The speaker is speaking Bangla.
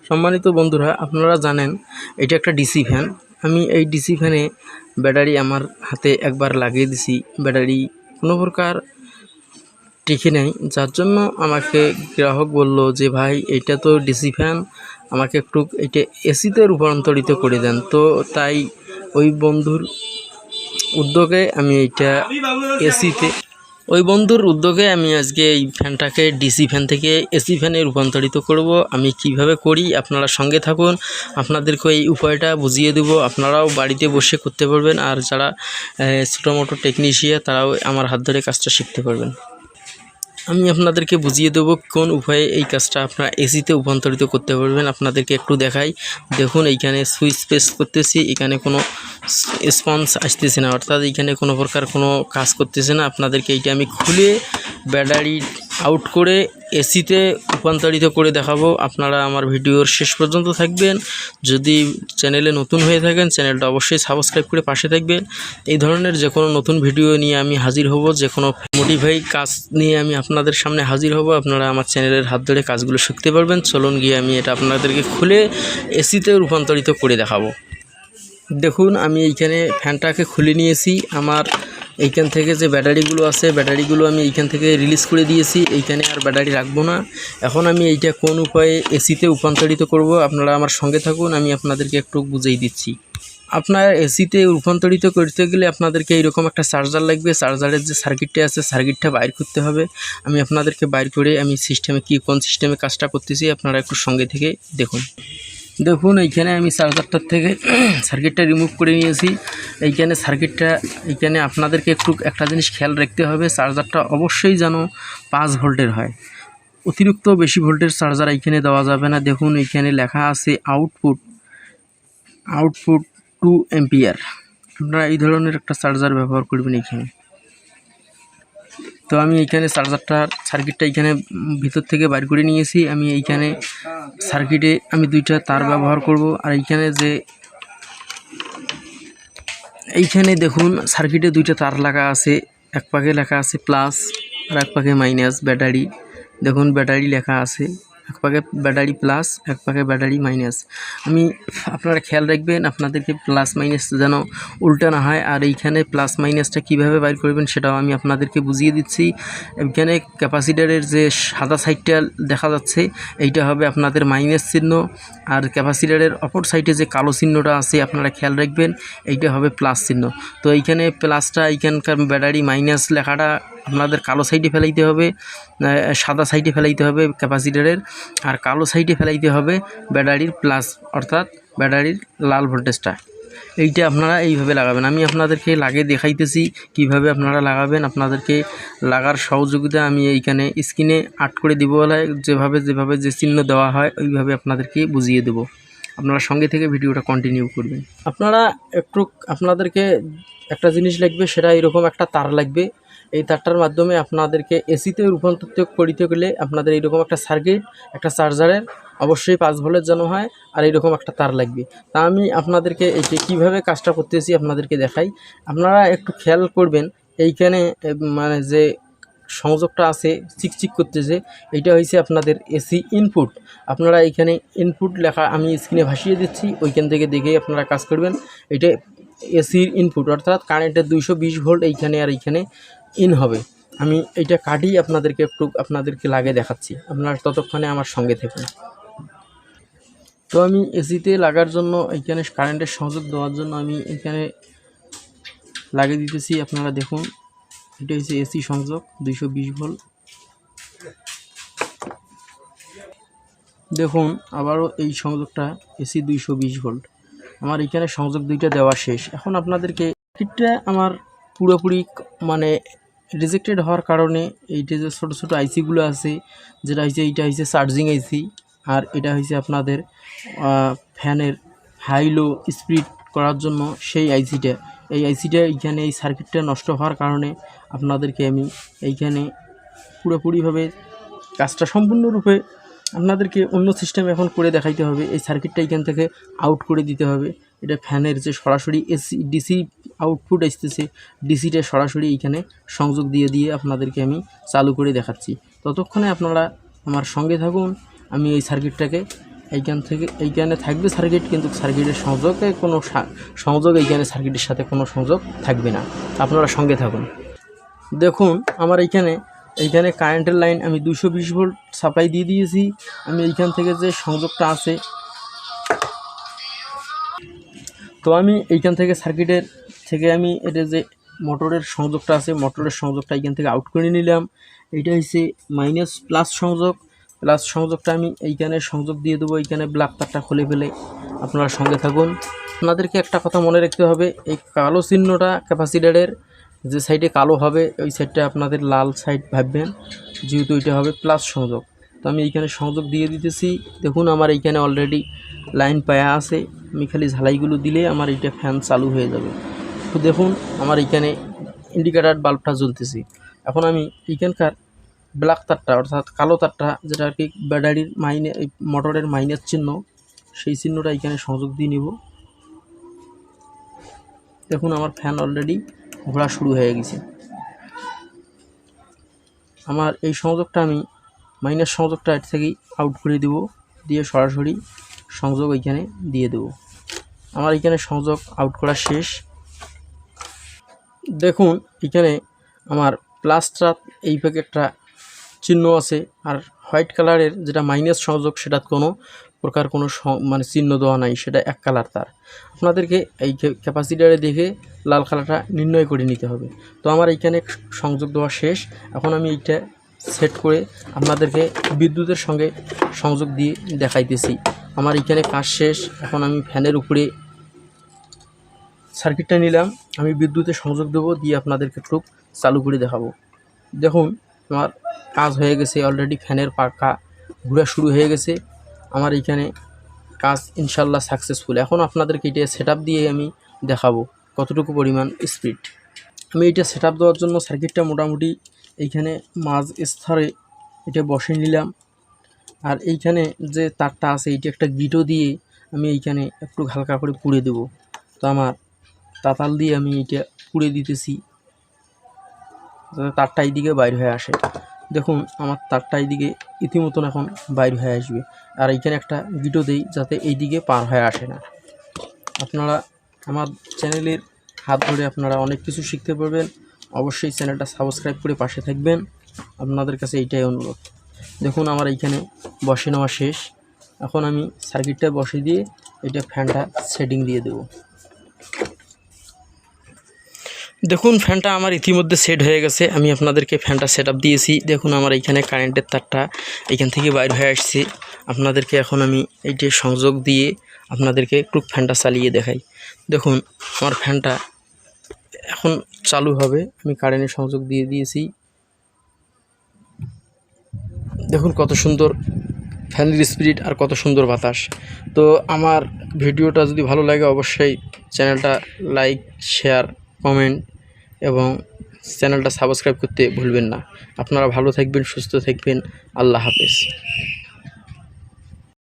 সম্মানিত বন্ধুরা, আপনারা জানেন এটা একটা ডিসি ফ্যান। আমি এই ডিসি ফ্যানে ব্যাটারি আমার হাতে একবার লাগিয়ে দিছি, ব্যাটারি কোনো প্রকার টিকে নেই, যার জন্য আমাকে গ্রাহক বলল যে ভাই এটা তো ডিসি ফ্যান, আমাকে একটু এটা এসিতে রূপান্তরিত করে দেন। তো তাই ওই বন্ধুর উদ্যোগে আমি এইটা আমি আজকে এই ফ্যানটাকে ডিসি ফ্যান থেকে এসি ফ্যানে রূপান্তরিত করব। আমি কিভাবে করি আপনারা সঙ্গে থাকুন, আপনাদেরকে এই উপায়টা বুঝিয়ে দেব। আপনারাও বাড়িতে বসে করতে পারবেন, আর যারা ছোটো মোটো টেকনিশিয়ান তারাও আমার হাত ধরে কাজটা শিখতে পারবেন। আমি আপনাদেরকে বুঝিয়ে দেবো কোন উপায়ে এই কাজটা আপনারা এসিতে রূপান্তরিত করতে পারবেন। আপনাদেরকে একটু দেখাই, দেখুন এইখানে সুইচ প্রেস করতেছি, এখানে কোনো রেসপন্স আসতেছে না, অর্থাৎ এইখানে কোনো প্রকার কোনো কাজ করতেছে না। আপনাদেরকে এইটা আমি খুলে ব্যাটারি আউট করে এসিতে রূপান্তরিত করে দেখাবো। আপনারা আমার ভিডিওর শেষ পর্যন্ত থাকবেন। যদি চ্যানেলে নতুন হয়ে থাকেন চ্যানেলটা অবশ্যই সাবস্ক্রাইব করে পাশে থাকবেন। এই ধরনের যে কোনো নতুন ভিডিও নিয়ে আমি হাজির হব, যে কোনো মোটিভাই কাজ নিয়ে আমি আপনাদের সামনে হাজির হব। আপনারা আমার চ্যানেলের হাত ধরে কাজগুলো শিখতে পারবেন। চলুন গিয়ে আমি এটা আপনাদেরকে খুলে এসিতে রূপান্তরিত করে দেখাবো। দেখুন আমি এইখানে ফ্যানটাকে খুলে নিয়েছি। আমার এইখান থেকে যে ব্যাটারিগুলো আছে, ব্যাটারিগুলো আমি এইখান থেকে রিলিজ করে দিয়েছি। এইখানে আর ব্যাটারি রাখবো না। এখন আমি এইটা কোন উপায়ে এসিতে রূপান্তরিত করব, আপনারা আমার সঙ্গে থাকুন, আমি আপনাদেরকে একটু বুঝিয়ে দিচ্ছি। আপনার এসিতে রূপান্তরিত করতে গেলে আপনাদেরকে এইরকম একটা চার্জার লাগবে। চার্জারের যে সার্কিটটা আছে সার্কিটটা বাইর করতে হবে। আমি আপনাদেরকে বাইর করে আমি সিস্টেমে কোন সিস্টেমে কাজটা করতেছি আপনারা একটু সঙ্গে থেকে দেখুন এইখানে আমি চার্জারটার থেকে সার্কিটটা রিমুভ করে নিয়েছি। এইখানে আপনাদেরকে একটু একটা জিনিস খেয়াল রাখতে হবে, চার্জারটা অবশ্যই যেন 5 ভোল্টের হয়। অতিরিক্ত বেশি ভোল্টের চার্জার এইখানে দেওয়া যাবে না। দেখুন এইখানে লেখা আছে আউটপুট 2 অ্যাম্পিয়ার। আপনারা এই ধরনের একটা চার্জার ব্যবহার করবেন এইখানে। তো আমি এইখানে সার্কিটটা এইখানে ভিতর থেকে বাইর করে নিয়েছি। আমি এইখানে সার্কিটে আমি 2টা তার ব্যবহার করব। আর এইখানে দেখুন সার্কিটে 2টা তার লাগা আছে, এক পাকে লেখা আছে প্লাস আর এক পাকে মাইনাস। ব্যাটারি দেখুন ব্যাটারি লেখা আছে, এক পাকে ব্যাটারি প্লাস এক পাকে ব্যাটারি মাইনাস। আপনারা খেয়াল রাখবেন আপনাদেরকে প্লাস মাইনাস যেন উল্টা না হয়। আর এইখানে প্লাস মাইনাসটা কিভাবে বাইর করবেন সেটাও আমি আপনাদেরকে বুঝিয়ে দিচ্ছি। এখানে ক্যাপাসিটারের যে সাদা সাইডটা দেখা যাচ্ছে এইটা হবে আপনাদের মাইনাস চিহ্ন, আর ক্যাপাসিটারের অপর সাইডে যে কালো চিহ্নটা আছে আপনারা খেয়াল রাখবেন এইটা হবে প্লাস চিহ্ন। তো এইখানে প্লাসটা এইখানকার ব্যাটারি, মাইনাস লেখাটা আপনাদের কালো সাইডে ফেলাইতে হবে, সাদা সাইডে ফেলাইতে হবে ক্যাপাসিটারের, আর কালো সাইডে ফেলাইতে হবে ব্যাটারির প্লাস, অর্থাৎ ব্যাটারির লাল ভোল্টেজটা। এইটা আপনারা এইভাবে লাগাবেন। আমি আপনাদেরকে লাগিয়ে দেখাইতেছি কিভাবে আপনারা লাগাবেন। আপনাদেরকে লাগার সহযোগিতা আমি এইখানে স্ক্রিনে আর্ট করে দিব, যেভাবে যে চিহ্ন দেওয়া হয় ওইভাবে আপনাদেরকে বুঝিয়ে দেব। আপনারা সঙ্গে থেকে ভিডিওটা কন্টিনিউ করবেন। আপনাদেরকে একটা জিনিস লাগবে, সেটা এরকম একটা তার লাগবে। এই তারটার মাধ্যমে আপনাদেরকে এসিতে রূপান্তরিত করতে গেলে আপনাদের এইরকম একটা সার্কিট, একটা চার্জারের অবশ্যই 5 ভোল্টের যেন হয়, আর এইরকম একটা তার লাগবে। তা আমি আপনাদেরকে এইটা কীভাবে কাজটা করতেছি আপনাদেরকে দেখাই। আপনারা একটু খেয়াল করবেন, এইখানে মানে যে সংযোগটা আছে চিকচিক করতেছে, এইটা হয়েছে আপনাদের এসি ইনপুট। আপনারা এইখানে ইনপুট লেখা আমি স্ক্রিনে ভাসিয়ে দিচ্ছি, ওইখান থেকে দেখেই আপনারা কাজ করবেন। এটা এসির ইনপুট, অর্থাৎ কারেন্টের 220 ভোল্ট এইখানে আর এইখানে ইন হবে। আমি এইটা কাটিয়ে আপনাদেরকে লাগিয়ে দেখাচ্ছি, আপনারা ততক্ষণে আমার সঙ্গে থাকুন। তো আমি এসিতে লাগার জন্য এইখানে কারেন্টের সংযোগ দেওয়ার জন্য আমি এইখানে লাগিয়ে দিতেছি। আপনারা দেখুন এটা হচ্ছে এসি সংযোগ 220 ভোল্ট। দেখুন আবারও এই সংযোগটা এসি 220 ভোল্ট। আমার এখানে সংযোগ 2টা দেওয়া শেষ। এখন আপনাদেরকে কিটটা আমার পুরোপুরি মানে রিজেক্টেড হওয়ার কারণে এইটা যে ছোটো ছোটো আইসিগুলো আছে, যেটা হয়েছে এইটা হয়েছে চার্জিং আইসি, আর এটা হয়েছে আপনাদের ফ্যানের হাই লো স্পিড করার জন্য সেই আইসিটা। এই আইসিটা এইখানে এই সার্কিটটা নষ্ট হওয়ার কারণে আপনাদেরকে আমি এইখানে পুরোপুরিভাবে কাজটা সম্পূর্ণরূপে আপনাদেরকে অন্য সিস্টেম এখন করে দেখাইতে হবে। এই সার্কিটটা এইখান থেকে আউট করে দিতে হবে। এটা ফ্যানের যে সরাসরি ডিসি আউটপুট আসতেছে, ডিসিটা সরাসরি এইখানে সংযোগ দিয়ে আপনাদেরকে আমি চালু করে দেখাচ্ছি। ততক্ষণে আপনারা আমার সঙ্গে থাকুন, আমি এই সার্কিটটাকে এইখানে থাকবে সার্কিট, কিন্তু সার্কিটের সংযোগ এইখানে সার্কিটের সাথে কোনো সংযোগ থাকবে না। আপনারা সঙ্গে থাকুন। দেখুন আমার এইখানে কারেন্টের লাইন আমি 220 ভোল্ট সাপ্লাই দিয়ে দিয়েছি। আমি এইখান থেকে যে সংযোগটা আছে, তো আমি এইখান থেকে সার্কিটের থেকে আমি এটা যে মোটরের সংযোগটা আছে, মোটরের সংযোগটা এইখান থেকে আউট করে নিলাম। এইটা হচ্ছে প্লাস সংযোগটা আমি এইখানে সংযোগ দিয়ে দেবো। এইখানে ব্ল্যাক তারটা খুলে ফেলে আপনারা সঙ্গে থাকুন। আপনাদেরকে একটা কথা মনে রাখতে হবে, এই কালো চিহ্নটা ক্যাপাসিটরের যে সাইডে কালো হবে ওই সাইডটা আপনাদের লাল সাইড ভাববেন, যেহেতু এটা হবে প্লাস সংযোগ। তো আমি এইখানে সংযোগ দিয়ে দিতেছি। দেখুন আমার এইখানে অলরেডি লাইন পায়া আছে, আমি খালি ঝালাইগুলো দিলে আমার এইটা ফ্যান চালু হয়ে যাবে। তো দেখুন আমার এইখানে ইন্ডিকেটার বাল্বটা জ্বলতেছি। এখন আমি এইখানকার ব্ল্যাক তারটা অর্থাৎ কালো তারটা, যেটা আর কি ব্যাটারির মোটরের মাইনাস চিহ্ন, সেই চিহ্নটা এখানে সংযোগ দিয়ে নিব। দেখুন আমার ফ্যান অলরেডি ঘোরা শুরু হয়ে গেছে। আমার এই সংযোগটা আমি মাইনাস সংযোগটা এর থেকেই আউট করে দেব, দিয়ে সরাসরি সংযোগ এইখানে দিয়ে দেব। আমার এখানে সংযোগ আউট করা শেষ। দেখুন এখানে আমার প্লাসটা এই পাকে একটা চিহ্ন আছে, আর হোয়াইট কালারের যেটা মাইনাস সংযোগ সেটা কোনো প্রকার কোনো চিহ্ন দেওয়া নাই, সেটা এক কালার তার। আপনাদেরকে এই ক্যাপাসিটারে দেখে লাল কালারটা নির্ণয় করে নিতে হবে। তো আমার এইখানে সংযোগ দেওয়া শেষ। এখন আমি এইটা সেট করে আপনাদেরকে বিদ্যুতের সঙ্গে সংযোগ দিয়ে দেখাইতেছি। আমার এইখানে কাজ শেষ। এখন আমি ফ্যানের উপরে সার্কিটটা নিলাম, আমি বিদ্যুতের সংযোগ দেবো, দিয়ে আপনাদেরকে একটু চালু করে দেখাবো। দেখুন আমার কাজ হয়ে গেছে, অলরেডি ফ্যানের পাখা ঘোরা শুরু হয়ে গেছে। আমার এইখানে কাজ ইনশাল্লাহ সাকসেসফুল। এখন আপনাদেরকে এটা সেটআপ দিয়ে আমি দেখাবো কতটুকু পরিমাণ স্পিড। আমি এটা সেটআপ দেওয়ার জন্য সার্কিটটা মোটামুটি এইখানে মাঝ স্তরে এটা বসে নিলাম। আর এইখানে যে তারটা আছে এইটা একটা গিটো দিয়ে আমি এইখানে একটু হালকা করে পুড়ে দেব। তো আমার তাতাল দিয়ে আমি এটা পুড়ে দিতেছি, যাতে তারটা এইদিকে বাইর হয়ে আসে। দেখুন আমার তারটা এইদিকে ইতিমতন এখন বাইর হয়ে আসবে। আর এইখানে একটা গিটো দেই যাতে এইদিকে পার হয়ে আসে না। আপনারা আমার চ্যানেলের হাত ধরে আপনারা অনেক কিছু শিখতে পারবেন। অবশ্যই চ্যানেলটা সাবস্ক্রাইব করে পাশে থাকবেন, আপনাদের কাছে এইটাই অনুরোধ। দেখুন আমার এইখানে বসে নেওয়া শেষ। এখন আমি সার্কিটটা বসে দিয়ে এটা ফ্যানটা সেটিং দিয়ে দেব। দেখুন ফ্যানটা আমার ইতিমধ্যে সেট হয়ে গেছে। আমি আপনাদেরকে ফ্যানটা সেটআপ দিয়েছি। দেখুন আমার এইখানে কারেন্টের তারটা এইখান থেকে বাইর হয়ে আসছে। আপনাদেরকে এখন আমি এইটা সংযোগ দিয়ে আপনাদেরকে একটু ফ্যানটা চালিয়ে দেখাই। দেখুন আমার ফ্যানটা এখন চালু হবে, আমি কারেন্টের সংযোগ দিয়ে দিয়েছি। দেখুন কত সুন্দর ফ্যানের স্পিড আর কত সুন্দর বাতাস। তো আমার ভিডিওটা যদি ভালো লাগে অবশ্যই চ্যানেলটা লাইক, শেয়ার, কমেন্ট এবং চ্যানেলটা সাবস্ক্রাইব করতে ভুলবেন না। আপনারা ভালো থাকবেন, সুস্থ থাকবেন। আল্লাহ হাফেজ।